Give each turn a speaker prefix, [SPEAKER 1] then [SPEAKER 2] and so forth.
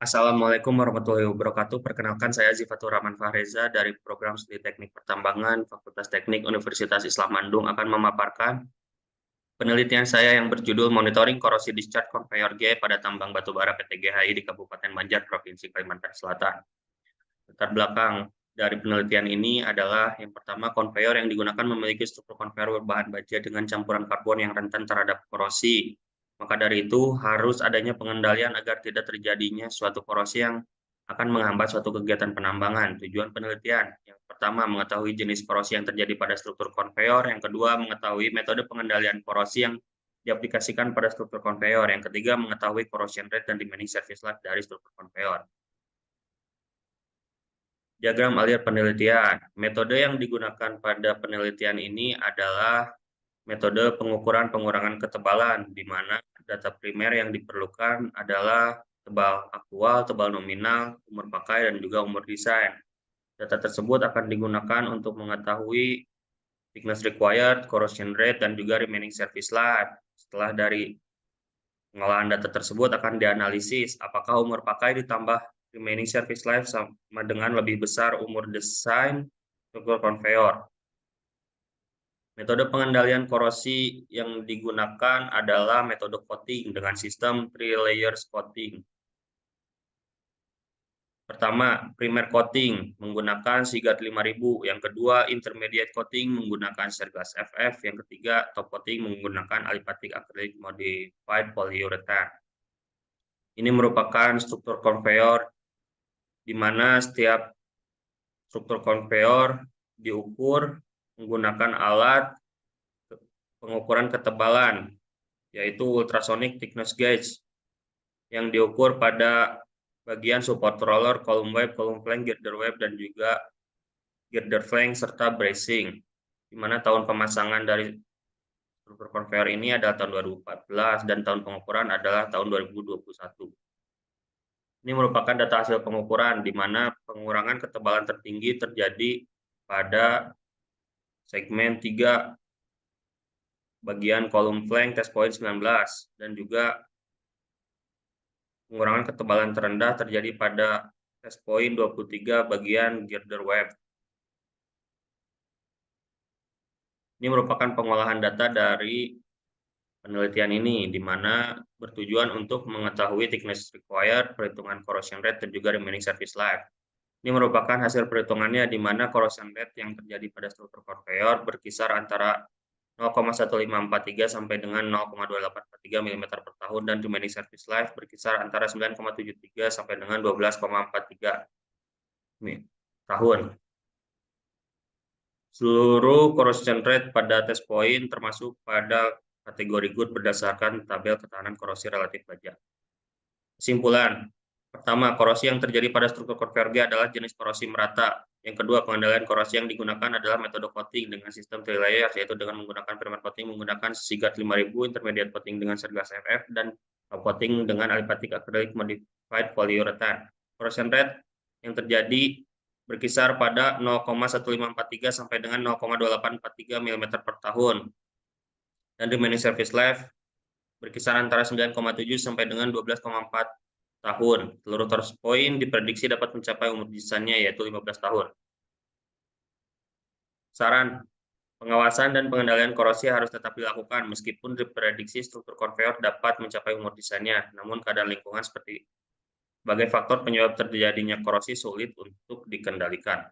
[SPEAKER 1] Assalamualaikum warahmatullahi wabarakatuh. Perkenalkan saya Zifatur Rahman Fahreza dari Program Studi Teknik Pertambangan Fakultas Teknik Universitas Islam Bandung akan memaparkan penelitian saya yang berjudul Monitoring Korosi Discharge Conveyor G pada tambang batubara PT GHI di Kabupaten Banjar, Provinsi Kalimantan Selatan. Latar belakang dari penelitian ini adalah yang pertama, konveyor yang digunakan memiliki struktur konveyor berbahan baja dengan campuran karbon yang rentan terhadap korosi. Maka dari itu harus adanya pengendalian agar tidak terjadinya suatu korosi yang akan menghambat suatu kegiatan penambangan. Tujuan penelitian yang pertama, mengetahui jenis korosi yang terjadi pada struktur konveyor. Yang kedua, mengetahui metode pengendalian korosi yang diaplikasikan pada struktur konveyor. Yang ketiga, mengetahui corrosion rate dan remaining service life dari struktur konveyor. Diagram alir penelitian. Metode yang digunakan pada penelitian ini adalah metode pengukuran pengurangan ketebalan, di mana data primer yang diperlukan adalah tebal aktual, tebal nominal, umur pakai, dan juga umur desain. Data tersebut akan digunakan untuk mengetahui thickness required, corrosion rate, dan juga remaining service life. Setelah dari pengolahan data tersebut akan dianalisis apakah umur pakai ditambah remaining service life sama dengan lebih besar umur desain struktur konveyor. Metode pengendalian korosi yang digunakan adalah metode coating dengan sistem 3 layers coating. Pertama, primer coating menggunakan SIGAT 5000, yang kedua intermediate coating menggunakan Sergas FF, yang ketiga top coating menggunakan alipatic acrylic modified polyurethane. Ini merupakan struktur konveyor di mana setiap struktur konveyor diukur menggunakan alat pengukuran ketebalan, yaitu ultrasonic thickness gauge, yang diukur pada bagian support roller, column web, column flank, girder web, dan juga girder flank, serta bracing, di mana tahun pemasangan dari struktur konveyor ini adalah tahun 2014 dan tahun pengukuran adalah tahun 2021. Ini merupakan data hasil pengukuran, di mana pengurangan ketebalan tertinggi terjadi pada segmen 3 bagian kolom flank test point 19, dan juga pengurangan ketebalan terendah terjadi pada test point 23 bagian girder web. Ini merupakan pengolahan data dari penelitian ini, di mana bertujuan untuk mengetahui thickness required, perhitungan corrosion rate, dan juga remaining service life. Ini merupakan hasil perhitungannya, di mana corrosion rate yang terjadi pada struktur konveyor berkisar antara 0,1543 sampai dengan 0,2843 mm per tahun, dan remaining service life berkisar antara 9,73 sampai dengan 12,43 tahun. Seluruh corrosion rate pada test point termasuk pada kategori good berdasarkan tabel ketahanan korosi relatif baja. Kesimpulan, pertama, korosi yang terjadi pada struktur konveyor G adalah jenis korosi merata. Yang kedua, pengendalian korosi yang digunakan adalah metode coating dengan sistem 3 layers, yaitu dengan menggunakan primer coating menggunakan SIGAT 5000, intermediate coating dengan Sergas FF, dan top coating dengan alipatic acrylic modified polyurethane. Corrosion rate yang terjadi berkisar pada 0,1543 sampai dengan 0,2843 mm per tahun. Dan remaining service life berkisar antara 9,7 sampai dengan 12,4 tahun. Seluruh test point diprediksi dapat mencapai umur desainnya, yaitu 15 tahun. Saran, pengawasan dan pengendalian korosi harus tetap dilakukan meskipun diprediksi struktur konveyor dapat mencapai umur desainnya, namun keadaan lingkungan sebagai faktor penyebab terjadinya korosi sulit untuk dikendalikan.